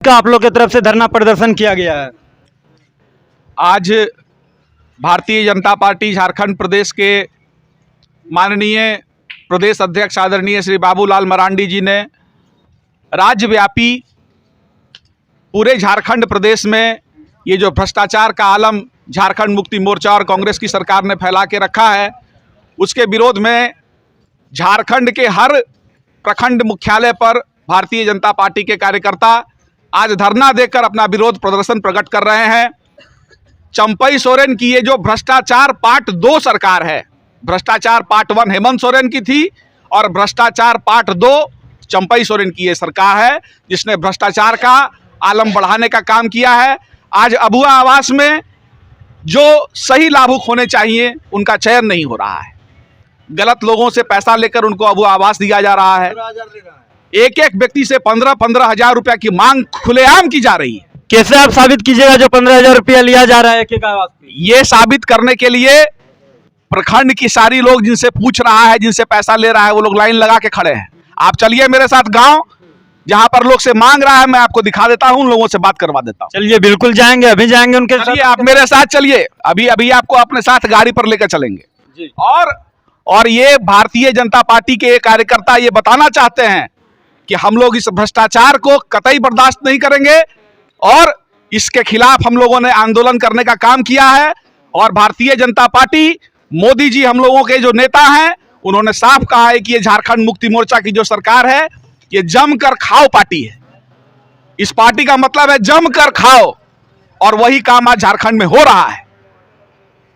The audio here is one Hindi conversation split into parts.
का आप लोग की तरफ से धरना प्रदर्शन किया गया है। आज भारतीय जनता पार्टी झारखंड प्रदेश के माननीय प्रदेश अध्यक्ष आदरणीय श्री बाबूलाल मरांडी जी ने राज्यव्यापी पूरे झारखंड प्रदेश में ये जो भ्रष्टाचार का आलम झारखंड मुक्ति मोर्चा और कांग्रेस की सरकार ने फैला के रखा है, उसके विरोध में झारखंड के हर प्रखंड मुख्यालय पर भारतीय जनता पार्टी के कार्यकर्ता आज धरना देकर अपना विरोध प्रदर्शन प्रकट कर रहे हैं। चंपई सोरेन की ये जो भ्रष्टाचार पार्ट 2 सरकार है, भ्रष्टाचार पार्ट 1 हेमंत सोरेन की थी और भ्रष्टाचार पार्ट 2 चंपई सोरेन की ये सरकार है, जिसने भ्रष्टाचार का आलम बढ़ाने का काम किया है। आज अबुआ आवास में जो सही लाभुक होने चाहिए उनका चयन नहीं हो रहा है, गलत लोगों से पैसा लेकर उनको अबुआ आवास दिया जा रहा है। एक एक व्यक्ति से 15-15 हजार रुपया की मांग खुलेआम की जा रही है। कैसे आप साबित कीजिएगा जो 15,000 रुपया लिया जा रहा है एक आवास पे? ये साबित करने के लिए प्रखंड की सारी लोग जिनसे पूछ रहा है, जिनसे पैसा ले रहा है, वो लोग लाइन लगा के खड़े हैं। आप चलिए मेरे साथ गांव जहां पर लोग से मांग रहा है, मैं आपको दिखा देता हूं, लोगों से बात करवा देता हूं। चलिए बिल्कुल जाएंगे, अभी जाएंगे उनके साथ। चलिए आप मेरे साथ चलिए, अभी आपको अपने साथ गाड़ी पर लेकर चलेंगे जी। और ये भारतीय जनता पार्टी के कार्यकर्ता ये बताना चाहते हैं कि हम लोग इस भ्रष्टाचार को कतई बर्दाश्त नहीं करेंगे और इसके खिलाफ हम लोगों ने आंदोलन करने का काम किया है। और भारतीय जनता पार्टी, मोदी जी हम लोगों के जो नेता हैं, उन्होंने साफ कहा है कि ये झारखंड मुक्ति मोर्चा की जो सरकार है, ये जमकर खाओ पार्टी है। इस पार्टी का मतलब है जमकर खाओ, और वही काम आज झारखंड में हो रहा है।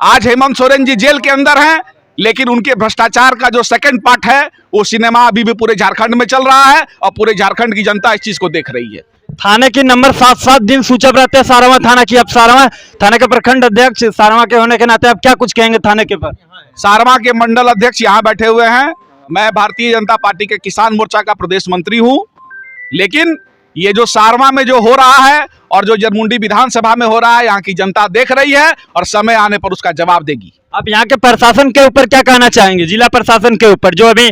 आज हेमंत सोरेन जी जेल के अंदर हैं, लेकिन उनके भ्रष्टाचार का जो सेकंड पार्ट है, वो सिनेमा अभी भी पूरे झारखंड में चल रहा है और पूरे झारखंड की जनता इस चीज को देख रही है। थाने की नंबर 7-7 दिन सूचक रहते हैं सारवा थाना की। अब सारवा थाने के प्रखंड अध्यक्ष सारवा के होने के नाते आप क्या कुछ कहेंगे थाने के पर? सारवा के मंडल अध्यक्ष यहाँ बैठे हुए हैं। मैं भारतीय जनता पार्टी के किसान मोर्चा का प्रदेश मंत्री हूँ, लेकिन ये जो सारवा में जो हो रहा है और जो जरमुंडी विधानसभा में हो रहा है, यहाँ की जनता देख रही है और समय आने पर उसका जवाब देगी। आप यहाँ के प्रशासन के ऊपर क्या कहना चाहेंगे, जिला प्रशासन के ऊपर, जो अभी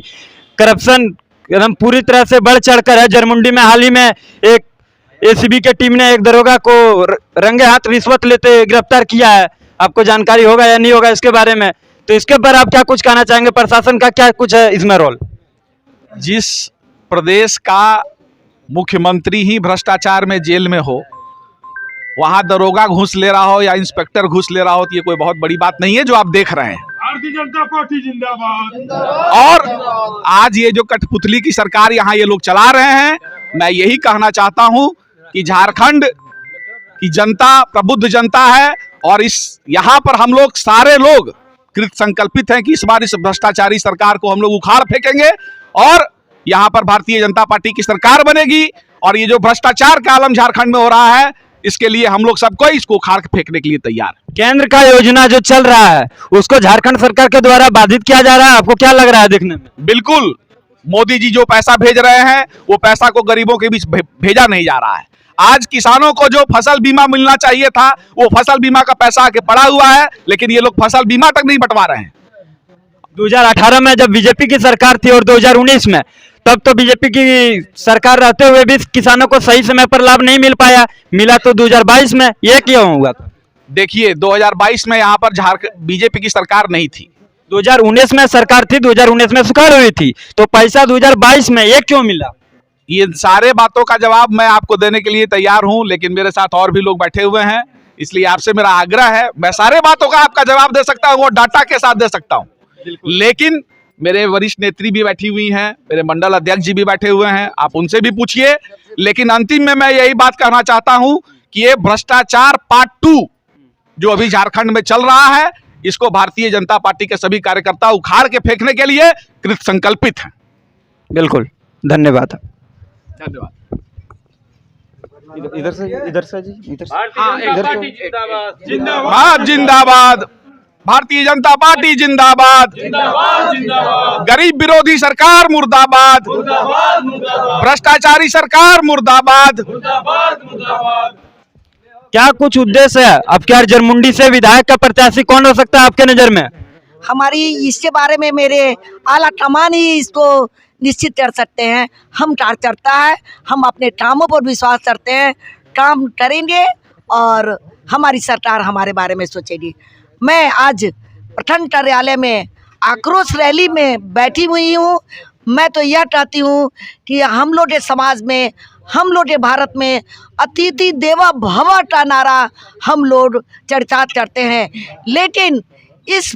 करप्शन एकदम पूरी तरह से बढ़ चढ़कर है? जरमुंडी में हाल ही में एक एसीबी के टीम ने एक दरोगा को रंगे हाथ रिश्वत लेते गिरफ्तार किया है। आपको जानकारी होगा या नहीं होगा इसके बारे में, तो इसके ऊपर आप क्या कुछ कहना चाहेंगे? प्रशासन का क्या कुछ है इसमें रोल? जिस प्रदेश का मुख्यमंत्री ही भ्रष्टाचार में जेल में हो, वहां दरोगा घूस ले रहा हो या इंस्पेक्टर घूस ले रहा हो, तो ये कोई बहुत बड़ी बात नहीं है जो आप देख रहे हैं। भारतीय जनता पार्टी जिंदाबाद। और आज ये जो कठपुतली की सरकार यहाँ ये लोग चला रहे हैं, मैं यही कहना चाहता हूं कि झारखंड की जनता प्रबुद्ध जनता है और इस यहाँ पर हम लोग सारे लोग कृत संकल्पित हैं कि इस बार इस भ्रष्टाचारी सरकार को हम लोग उखाड़ फेंकेंगे और यहाँ पर भारतीय जनता पार्टी की सरकार बनेगी। और ये जो भ्रष्टाचार का आलम झारखंड में हो रहा है, इसके लिए हम लोग सबको इसको उखाड़ फेंकने के लिए तैयार है। केंद्र का योजना जो चल रहा है उसको झारखंड सरकार के द्वारा बाधित किया जा रहा है, आपको क्या लग रहा है देखने में? बिल्कुल, मोदी जी जो पैसा भेज रहे हैं वो पैसा को गरीबों के बीच भेजा नहीं जा रहा है। आज किसानों को जो फसल बीमा मिलना चाहिए था, वो फसल बीमा का पैसा आके पड़ा हुआ है, लेकिन ये लोग फसल बीमा तक नहीं बंटवा रहे हैं। 2018 में जब बीजेपी की सरकार थी और 2019 में, तब तो बीजेपी की सरकार रहते हुए भी किसानों को सही समय पर लाभ नहीं मिल पाया, मिला तो 2022 में। ये क्यों हुआ? देखिए 2022 में यहाँ पर झारखंड बीजेपी की सरकार नहीं थी, 2019 में सरकार थी, 2019 में सुखाड़ हुई थी, तो पैसा 2022 में ये क्यों मिला? ये सारे बातों का जवाब मैं आपको देने के लिए तैयार हूं, लेकिन मेरे साथ और भी लोग बैठे हुए हैं, इसलिए आपसे मेरा आग्रह है, मैं सारे बातों का आपका जवाब दे सकता हूं, वो डाटा के साथ दे सकता हूं, लेकिन मेरे वरिष्ठ नेत्री भी बैठी हुई हैं, मेरे मंडल अध्यक्ष जी भी बैठे हुए हैं, आप उनसे भी पूछिए। लेकिन अंतिम में मैं यही बात कहना चाहता हूं कि ये भ्रष्टाचार पार्ट 2 जो अभी झारखंड में चल रहा है, इसको भारतीय जनता पार्टी के सभी कार्यकर्ता उखाड़ के फेंकने के लिए कृत संकल्पित हैं। बिल्कुल, धन्यवाद। धन्यवाद। इधर से जी, इधर से। हाँ, जिंदाबाद भारतीय जनता पार्टी, जिंदाबाद गरीब विरोधी सरकार मुर्दाबाद, भ्रष्टाचारी सरकार मुर्दाबाद। क्या कुछ उद्देश्य है आपके? जरमुंडी से विधायक का प्रत्याशी कौन हो सकता है आपके नजर में? हमारी इसके बारे में मेरे आला कमान ही इसको निश्चित कर सकते हैं। हम कार्यकर्ता है, हम अपने कामों पर विश्वास करते हैं, काम करेंगे और हमारी सरकार हमारे बारे में सोचेगी। मैं आज प्रखंड कार्यालय में आक्रोश रैली में बैठी हुई हूँ। मैं तो यह चाहती हूँ कि हम लोग के समाज में, हम लोग के भारत में अतिथि देवो भव का नारा हम लोग चर्चा करते हैं, लेकिन इस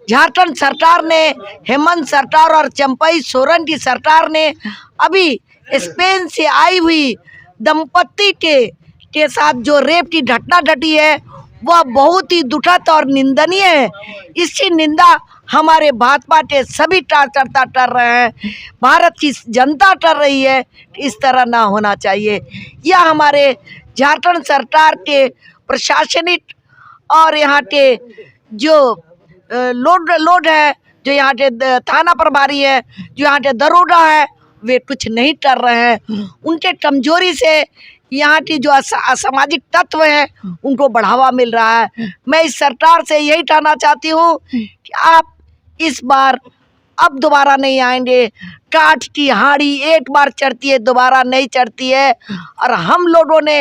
झारखंड सरकार ने, हेमंत सरकार और चंपई सोरेन की सरकार ने अभी स्पेन से आई हुई दंपत्ति के साथ जो रेप की घटना घटी है वह बहुत ही दुखद और निंदनीय है। इसकी निंदा हमारे भाजपा के सभी कार्यकर्ता कर रहे हैं, भारत की जनता कर रही है। इस तरह ना होना चाहिए। यह हमारे झारखंड सरकार के प्रशासनिक और यहाँ के जो लोड है, जो यहाँ के थाना प्रभारी है, जो यहाँ के दरोगा है, वे कुछ नहीं कर रहे हैं। उनके कमजोरी से यहाँ की जो असामाजिक तत्व हैं उनको बढ़ावा मिल रहा है। मैं इस सरकार से यही कहना चाहती हूँ कि आप इस बार अब दोबारा नहीं आएंगे। काठ की हाड़ी एक बार चढ़ती है, दोबारा नहीं चढ़ती है। और हम लोगों ने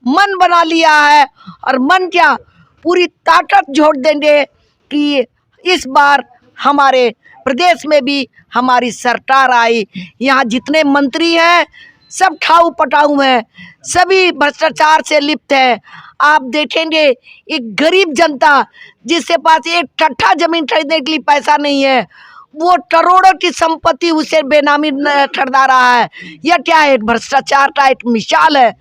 मन बना लिया है, और मन क्या, पूरी ताकत झोंक देंगे कि इस बार हमारे प्रदेश में भी हमारी सरकार आई। यहाँ जितने मंत्री हैं सब खाऊ पटाऊ हैं, सभी भ्रष्टाचार से लिप्त है। आप देखेंगे एक गरीब जनता जिसके पास एक कट्ठा जमीन खरीदने के लिए पैसा नहीं है, वो करोड़ों की संपत्ति उसे बेनामी खरीदा रहा है। यह क्या है? भ्रष्टाचार का एक मिसाल है।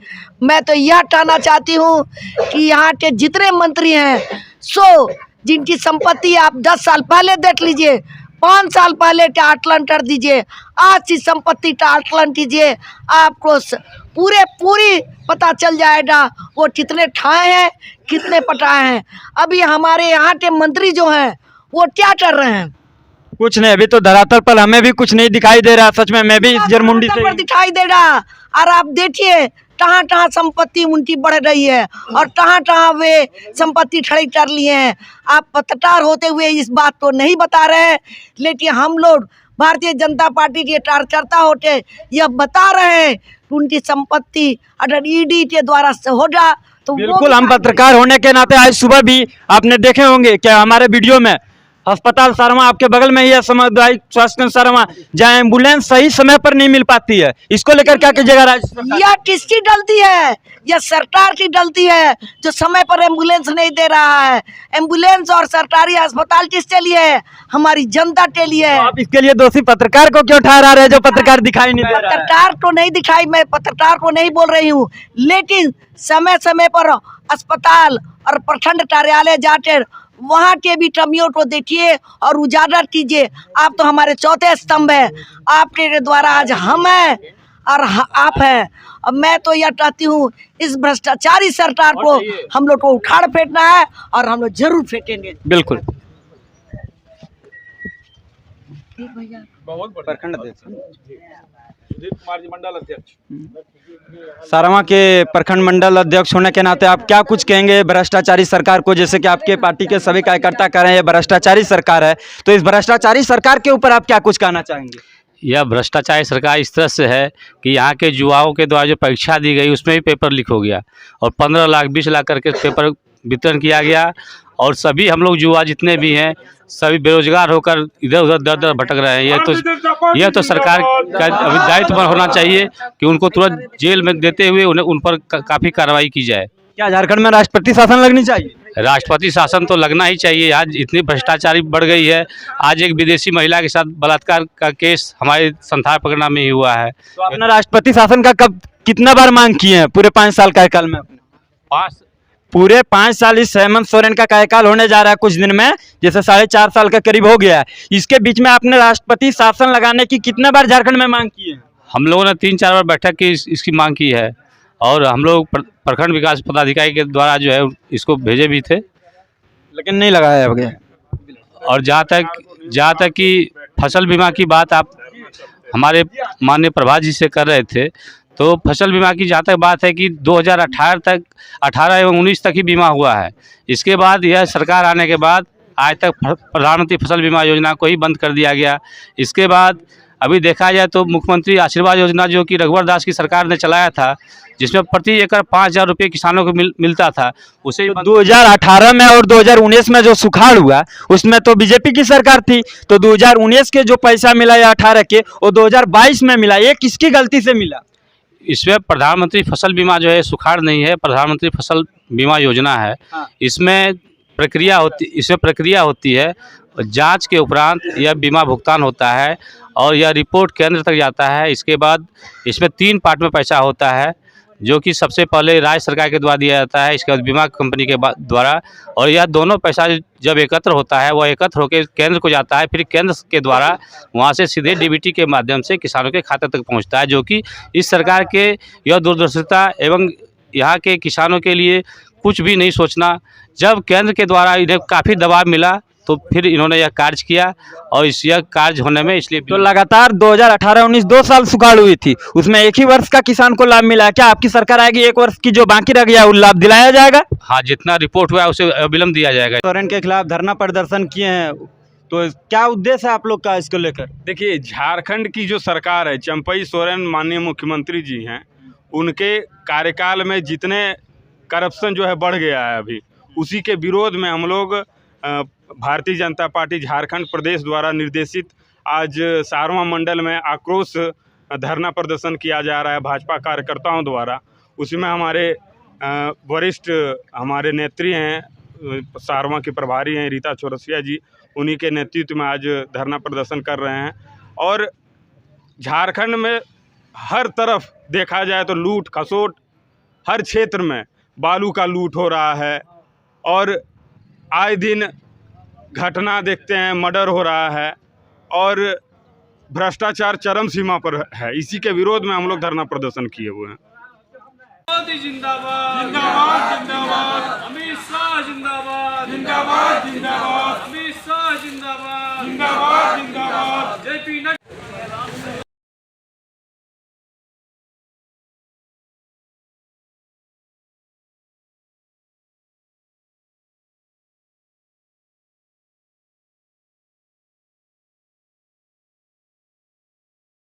मैं तो यह कहना चाहती हूँ कि यहाँ के जितने मंत्री हैं, सो जिनकी संपत्ति आप 10 साल पहले देख लीजिए, 5 साल पहले का आकलन कर दीजिए, आज की संपत्ति का आकलन कीजिए, आपको पूरी पता चल जाएगा वो कितने खाए हैं, कितने पटाए हैं। अभी हमारे यहाँ के मंत्री जो हैं वो क्या कर रहे हैं? कुछ नहीं, अभी तो धरातल पर हमें भी कुछ नहीं दिखाई दे रहा। सच में मैं भी इस जरमुंडी से दिखाई दे रहा। और आप देखिए कहाँ कहाँ संपत्ति उनकी बढ़ रही है और कहाँ कहाँ वे संपत्ति खरीद कर लिए हैं। आप पत्रकार होते हुए इस बात को नहीं बता रहे हैं, लेकिन हम लोग भारतीय जनता पार्टी के कार्यकर्ता होते यह बता रहे हैं कि उनकी संपत्ति अगर ईडी के द्वारा से होगा तो बिल्कुल। हम पत्रकार होने के नाते आज सुबह भी आपने देखे होंगे कि हमारे वीडियो में अस्पताल सारवा आपके बगल में ही है, सामुदायिक स्वास्थ्य केंद्र सारवा, जहाँ एम्बुलेंस सही समय पर नहीं मिल पाती है। इसको लेकर क्या कीजिएगा राज्य सरकार? यह किसकी गलती है? यह सरकार की गलती है जो समय पर एम्बुलेंस नहीं दे रहा है। एम्बुलेंस और सरकारी अस्पताल किसके लिए है? हमारी जनता के लिए है। आप इसके लिए दोषी पत्रकार को क्यों ठहरा रहे हैं जो पत्रकार दिखाई नहीं दे रहा है? पत्रकार को नहीं दिखाई, मैं पत्रकार को नहीं बोल रही हूँ, लेकिन समय समय पर अस्पताल और प्रखंड कार्यालय जाकर वहाँ के भी कमियों को देखिए और उजागर कीजिए। आप तो हमारे चौथे स्तंभ है, आपके द्वारा आज हम हैं और आप हैं। अब मैं तो यह चाहती हूँ इस भ्रष्टाचारी सरकार को हम लोग को उखाड़ फेंकना है और हम लोग जरूर फेंकेंगे। बिल्कुल। प्रखंड अध्यक्ष सुधीर कुमार जी, मंडल अध्यक्ष। सारवा के प्रखंड मंडल अध्यक्ष होने के नाते आप क्या कुछ कहेंगे भ्रष्टाचारी सरकार को? जैसे कि आपके पार्टी के सभी कार्यकर्ता कह रहे हैं ये भ्रष्टाचारी सरकार है, तो इस भ्रष्टाचारी सरकार के ऊपर आप क्या कुछ कहना चाहेंगे? यह भ्रष्टाचारी सरकार इस तरह से है कि यहाँ के युवाओं के द्वारा जो परीक्षा दी गई उसमें भी पेपर लीक हो गया और 15 लाख 20 लाख करके पेपर वितरण किया गया, और सभी हम लोग युवा जितने भी हैं सभी बेरोजगार होकर इधर उधर दर दर भटक रहे हैं। यह तो सरकार का अभी दायित्व होना चाहिए कि उनको तुरंत जेल में देते हुए उन्हें उन पर काफ़ी कार्रवाई की जाए। क्या झारखंड में राष्ट्रपति शासन लगनी चाहिए? राष्ट्रपति शासन तो लगना ही चाहिए। आज इतनी भ्रष्टाचारी बढ़ गई है। आज एक विदेशी महिला के साथ बलात्कार का केस हमारे संथाल पकड़ना में ही हुआ है। तो आपने राष्ट्रपति शासन का कब कितना बार मांग किए हैं पूरे 5 साल कार्यकाल में? पूरे 5 साल इस हेमंत सोरेन का कार्यकाल होने जा रहा है कुछ दिन में, जैसे 4.5 साल के करीब हो गया है। इसके बीच में आपने राष्ट्रपति शासन लगाने की कितना बार झारखंड में मांग की है? हम लोगों ने 3-4 बार बैठक की इसकी मांग की है, और हम लोग प्रखंड विकास पदाधिकारी के द्वारा जो है इसको भेजे भी थे, लेकिन नहीं लगाया गया। और जहाँ तक कि फसल बीमा की बात आप हमारे माननीय प्रभात जी से कर रहे थे, तो फसल बीमा की जहाँ तक बात है कि 2018 एवं 19 तक ही बीमा हुआ है। इसके बाद यह सरकार आने के बाद आज तक प्रधानमंत्री फसल बीमा योजना को ही बंद कर दिया गया। इसके बाद अभी देखा जाए तो मुख्यमंत्री आशीर्वाद योजना जो कि रघुवर दास की सरकार ने चलाया था, जिसमें प्रति एकड़ 5,000 रुपये किसानों को मिलता था, उसे 2018 में और 2019 में जो सुखाड़ हुआ उसमें तो बीजेपी की सरकार थी, तो 2019 के जो पैसा मिला या 18 के वो 2022 में मिला, ये किसकी गलती से मिला? इसमें प्रधानमंत्री फसल बीमा जो है सुखाड़ नहीं है, प्रधानमंत्री फसल बीमा योजना है। हाँ। इसमें प्रक्रिया होती है, जांच के उपरांत यह बीमा भुगतान होता है और यह रिपोर्ट केंद्र तक जाता है। इसके बाद इसमें 3 पार्ट में पैसा होता है, जो कि सबसे पहले राज्य सरकार के द्वारा दिया जाता है, इसके बाद बीमा कंपनी के द्वारा, और यह दोनों पैसा जब एकत्र होता है वह एकत्र होकर केंद्र को जाता है, फिर केंद्र के द्वारा वहां से सीधे डीबीटी के माध्यम से किसानों के खाते तक पहुंचता है, जो कि इस सरकार के यह दूरदर्शिता एवं यहाँ के किसानों के लिए कुछ भी नहीं सोचना। जब केंद्र के द्वारा इन्हें काफ़ी दबाव मिला तो फिर इन्होंने यह कार्य किया, और यह कार्य होने में इसलिए तो लगातार 2018-19 2 साल सुखाड़ हुई थी, उसमें एक ही वर्ष का किसान को लाभ मिला है। क्या आपकी सरकार आएगी 1 वर्ष की जो बाकी रह गया वो लाभ दिलाया जाएगा? हाँ, जितना रिपोर्ट हुआ है उसे अविलंब दिया जाएगा। सोरेन के खिलाफ धरना प्रदर्शन किए हैं, तो क्या उद्देश्य है आप लोग का इसको लेकर? देखिए, झारखंड की जो सरकार है, चंपई सोरेन माननीय मुख्यमंत्री जी हैं, उनके कार्यकाल में जितने करप्शन जो है बढ़ गया है अभी, उसी के विरोध में हम लोग भारतीय जनता पार्टी झारखंड प्रदेश द्वारा निर्देशित आज सारवा मंडल में आक्रोश धरना प्रदर्शन किया जा रहा है भाजपा कार्यकर्ताओं द्वारा। उसमें हमारे वरिष्ठ हमारे नेत्री हैं, सारवा के प्रभारी हैं रीता चौरसिया जी, उन्हीं के नेतृत्व में आज धरना प्रदर्शन कर रहे हैं। और झारखंड में हर तरफ देखा जाए तो लूट खसोट, हर क्षेत्र में बालू का लूट हो रहा है और आए दिन घटना देखते हैं, मर्डर हो रहा है और भ्रष्टाचार चरम सीमा पर है। इसी के विरोध में हम लोग धरना प्रदर्शन किए हुए हैं। मोदी जिंदाबाद जिंदाबाद जिंदाबाद अमित शाह जिंदाबाद जिंदाबाद जिंदाबाद अमित शाह जिंदाबाद जिंदाबाद